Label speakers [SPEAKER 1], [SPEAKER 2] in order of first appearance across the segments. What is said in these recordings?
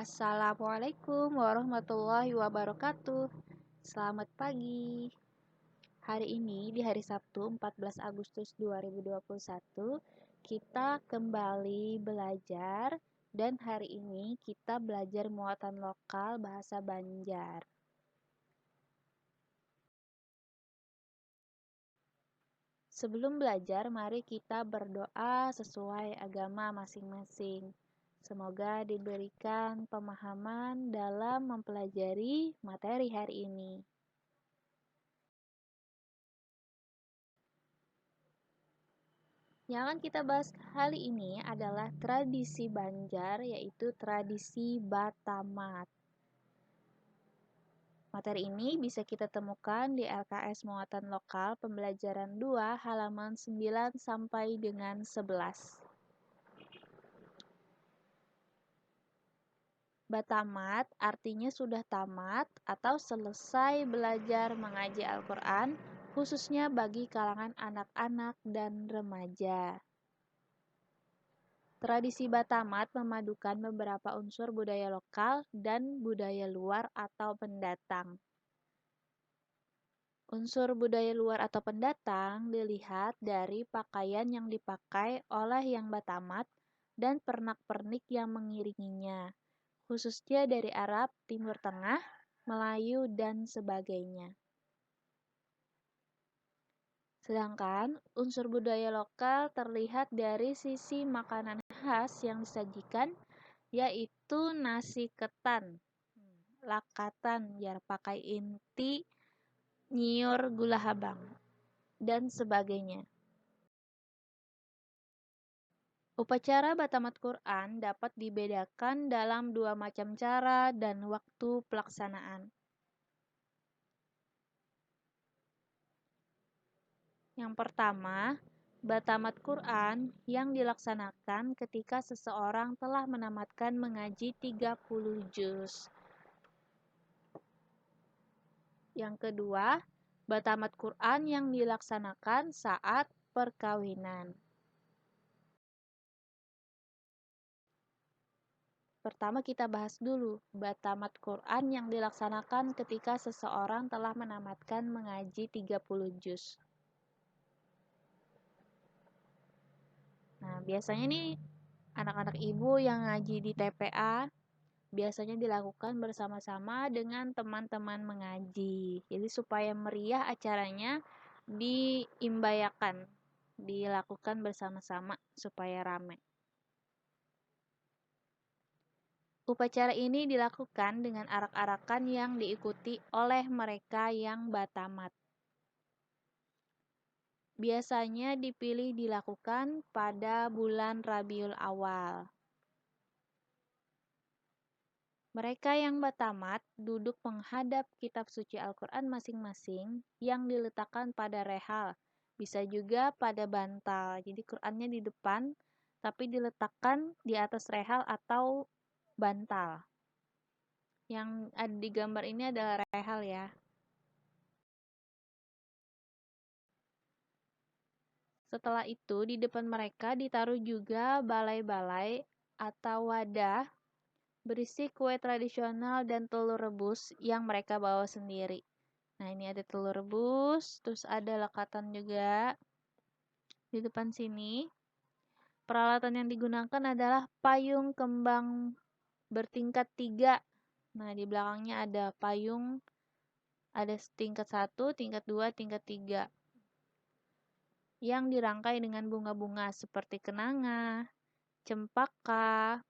[SPEAKER 1] Assalamualaikum warahmatullahi wabarakatuh. Selamat pagi. Hari ini di hari Sabtu 14 Agustus 2021 kita kembali belajar dan hari ini kita belajar muatan lokal bahasa Banjar. Sebelum belajar, mari kita berdoa sesuai agama masing-masing. Semoga diberikan pemahaman dalam mempelajari materi hari ini. Yang akan kita bahas kali ini adalah tradisi Banjar, yaitu tradisi Batamat. Materi ini bisa kita temukan di LKS Muatan Lokal Pembelajaran 2 halaman 9 sampai dengan 11. Batamat artinya sudah tamat atau selesai belajar mengaji Al-Quran, khususnya bagi kalangan anak-anak dan remaja. Tradisi Batamat memadukan beberapa unsur budaya lokal dan budaya luar atau pendatang. Unsur budaya luar atau pendatang dilihat dari pakaian yang dipakai oleh yang Batamat dan pernak-pernik yang mengiringinya, khususnya dari Arab, Timur Tengah, Melayu, dan sebagainya. Sedangkan unsur budaya lokal terlihat dari sisi makanan khas yang disajikan, yaitu nasi ketan, lakatan, pakai inti, nyiur, gula habang, dan sebagainya. Upacara Batamat Quran dapat dibedakan dalam dua macam cara dan waktu pelaksanaan. Yang pertama, Batamat Quran yang dilaksanakan ketika seseorang telah menamatkan mengaji 30 juz. Yang kedua, Batamat Quran yang dilaksanakan saat perkawinan. Pertama kita bahas dulu Batamat Quran yang dilaksanakan ketika seseorang telah menamatkan mengaji 30 juz. Nah, biasanya nih anak-anak ibu yang ngaji di TPA biasanya dilakukan bersama-sama dengan teman-teman mengaji. Jadi supaya meriah acaranya diimbayakan, dilakukan bersama-sama supaya ramai. Upacara ini dilakukan dengan arak-arakan yang diikuti oleh mereka yang batamat. Biasanya dipilih dilakukan pada bulan Rabiul Awal. Mereka yang batamat duduk menghadap kitab suci Al-Quran masing-masing yang diletakkan pada rehal. Bisa juga pada bantal. Jadi Qurannya di depan, tapi diletakkan di atas rehal atau bantal. Yang ada di gambar ini adalah rehal ya. Setelah itu, di depan mereka ditaruh juga balai-balai atau wadah berisi kue tradisional dan telur rebus yang mereka bawa sendiri. Nah, ini ada telur rebus, terus ada lakatan juga di depan sini. Peralatan yang digunakan adalah payung kembang bertingkat 3. Nah, di belakangnya ada payung, ada tingkat 1, tingkat 2, tingkat 3. Yang dirangkai dengan bunga-bunga seperti kenanga, cempaka,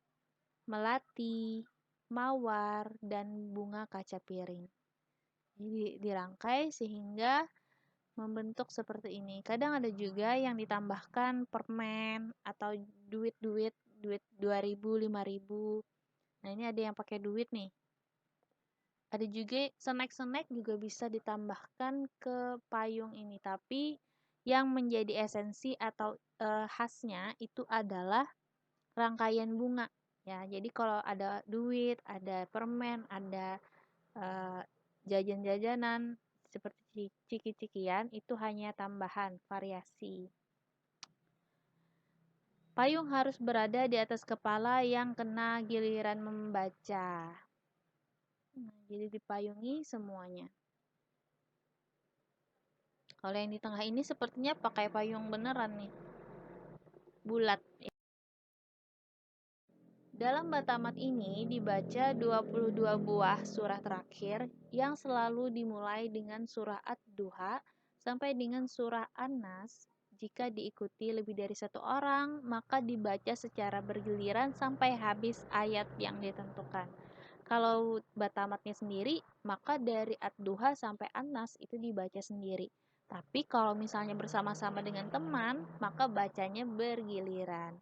[SPEAKER 1] melati, mawar, dan bunga kaca piring. Jadi dirangkai sehingga membentuk seperti ini. Kadang ada juga yang ditambahkan permen atau duit 2.000, 5.000. Nah, ini ada yang pakai duit nih. Ada juga snack-snack juga bisa ditambahkan ke payung ini, tapi yang menjadi esensi atau khasnya itu adalah rangkaian bunga. Ya, jadi kalau ada duit, ada permen, ada jajan-jajanan seperti ciki-cikian itu hanya tambahan variasi. Payung harus berada di atas kepala yang kena giliran membaca. Nah, jadi dipayungi semuanya. Kalau yang di tengah ini sepertinya pakai payung beneran nih. Bulat. Dalam Batamat ini dibaca 22 buah surah terakhir yang selalu dimulai dengan surah Ad-Duha sampai dengan surah An-Nas. Jika diikuti lebih dari satu orang, maka dibaca secara bergiliran sampai habis ayat yang ditentukan. Kalau Batamatnya sendiri, maka dari Ad-Duha sampai An-Nas itu dibaca sendiri. Tapi kalau misalnya bersama-sama dengan teman, maka bacanya bergiliran.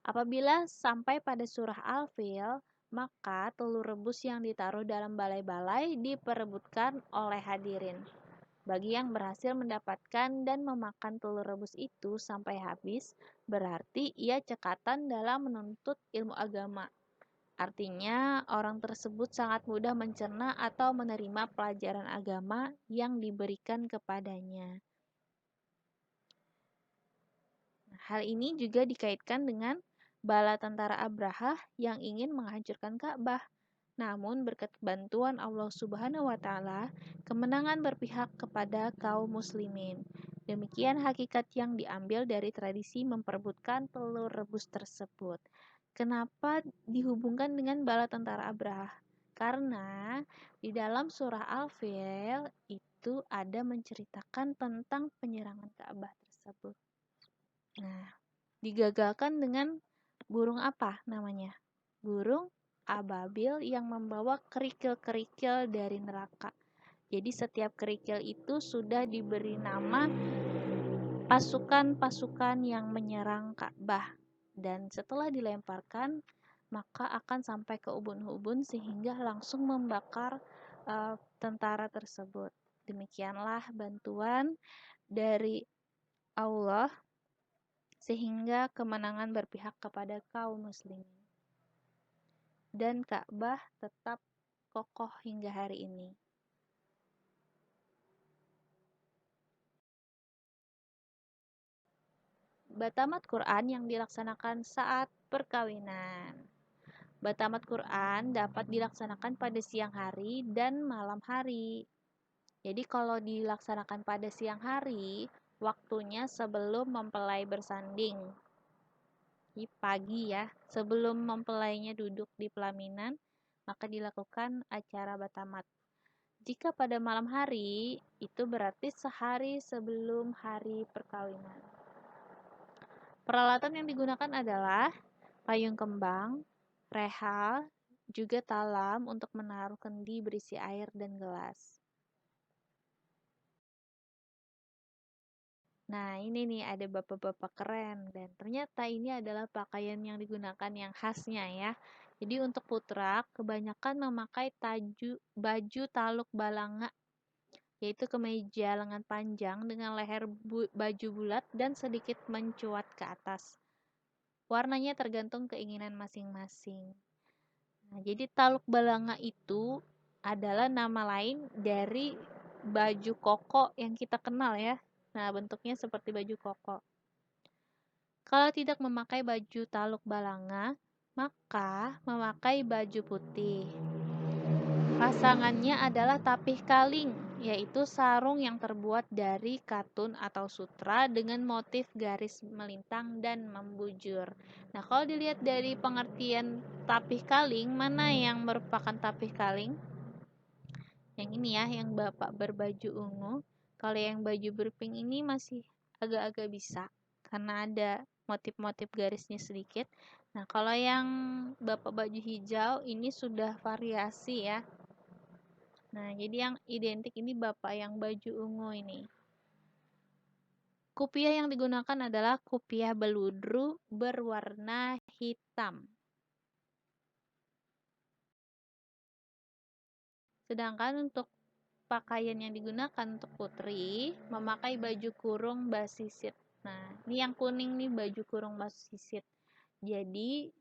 [SPEAKER 1] Apabila sampai pada surah Al-Fil, maka telur rebus yang ditaruh dalam balai-balai diperebutkan oleh hadirin. Bagi yang berhasil mendapatkan dan memakan telur rebus itu sampai habis, berarti ia cekatan dalam menuntut ilmu agama. Artinya, orang tersebut sangat mudah mencerna atau menerima pelajaran agama yang diberikan kepadanya. Hal ini juga dikaitkan dengan bala tentara Abraha yang ingin menghancurkan Ka'bah. Namun berkat bantuan Allah Subhanahu wa taala, kemenangan berpihak kepada kaum muslimin. Demikian hakikat yang diambil dari tradisi memperebutkan telur rebus tersebut. Kenapa dihubungkan dengan bala tentara Abraha? Karena di dalam surah Al-Fil itu ada menceritakan tentang penyerangan Ka'bah tersebut. Nah, digagalkan dengan burung apa namanya? Burung ababil yang membawa kerikil-kerikil dari neraka. Jadi setiap kerikil itu sudah diberi nama pasukan-pasukan yang menyerang Ka'bah. Dan setelah dilemparkan, maka akan sampai ke ubun-ubun sehingga langsung membakar tentara tersebut. Demikianlah bantuan dari Allah sehingga kemenangan berpihak kepada kaum muslimin. Dan Ka'bah tetap kokoh hingga hari ini. Batamat Quran yang dilaksanakan saat perkawinan. Batamat Quran dapat dilaksanakan pada siang hari dan malam hari. Jadi kalau dilaksanakan pada siang hari, waktunya sebelum mempelai bersanding. Di pagi ya, sebelum mempelainya duduk di pelaminan, maka dilakukan acara Batamat. Jika pada malam hari, itu berarti sehari sebelum hari perkawinan. Peralatan yang digunakan adalah payung kembang, rehal, juga talam untuk menaruh kendi berisi air dan gelas. Nah, ini nih ada bapak-bapak keren dan ternyata ini adalah pakaian yang digunakan yang khasnya ya. Jadi untuk putra kebanyakan memakai baju taluk balanga, yaitu kemeja lengan panjang dengan leher baju bulat dan sedikit mencuat ke atas. Warnanya tergantung keinginan masing-masing. Nah, jadi taluk balanga itu adalah nama lain dari baju koko yang kita kenal ya. Nah, bentuknya seperti baju koko. Kalau tidak memakai baju taluk balanga, maka memakai baju putih. Pasangannya adalah tapih kaling, yaitu sarung yang terbuat dari katun atau sutra dengan motif garis melintang dan membujur. Nah, kalau dilihat dari pengertian tapih kaling, mana yang merupakan tapih kaling? Yang ini ya, yang bapak berbaju ungu. Kalau yang baju berpink ini masih agak-agak bisa, karena ada motif-motif garisnya sedikit. Nah, kalau yang bapak baju hijau ini sudah variasi ya. Nah, jadi yang identik ini bapak yang baju ungu ini. Kupiah yang digunakan adalah kupiah beludru berwarna hitam. Sedangkan untuk pakaian yang digunakan untuk putri, memakai baju kurung basisit. Nah, ini yang kuning nih baju kurung basisit. Jadi,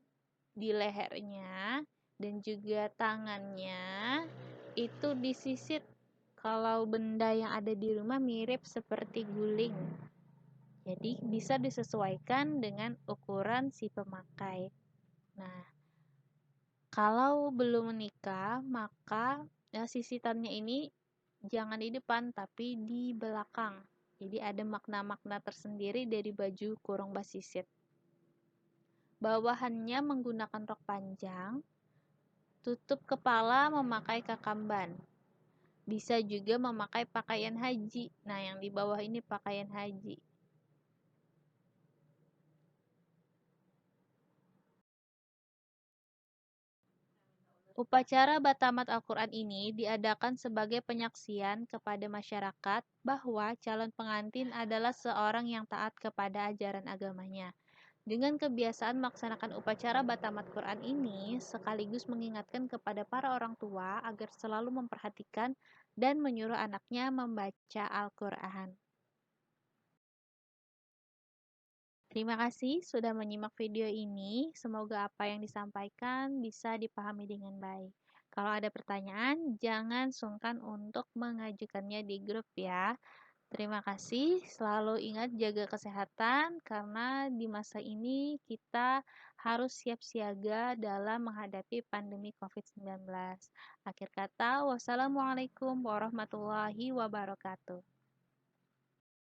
[SPEAKER 1] di lehernya dan juga tangannya itu disisit. Kalau benda yang ada di rumah mirip seperti guling. Jadi bisa disesuaikan dengan ukuran si pemakai. Nah, kalau belum menikah, maka sisitannya ini jangan di depan tapi di belakang. Jadi ada makna-makna tersendiri dari baju kurung basisit. Bawahannya menggunakan rok panjang, tutup kepala memakai kakamban. Bisa juga memakai pakaian haji. Nah, yang di bawah ini pakaian haji. Upacara Batamat Al-Quran ini diadakan sebagai penyaksian kepada masyarakat bahwa calon pengantin adalah seorang yang taat kepada ajaran agamanya. Dengan kebiasaan melaksanakan upacara Batamat Quran ini, sekaligus mengingatkan kepada para orang tua agar selalu memperhatikan dan menyuruh anaknya membaca Al-Quran. Terima kasih sudah menyimak video ini. Semoga apa yang disampaikan bisa dipahami dengan baik. Kalau ada pertanyaan, jangan sungkan untuk mengajukannya di grup ya. Terima kasih, selalu ingat jaga kesehatan karena di masa ini kita harus siap siaga dalam menghadapi pandemi COVID-19. Akhir kata, wassalamualaikum warahmatullahi wabarakatuh.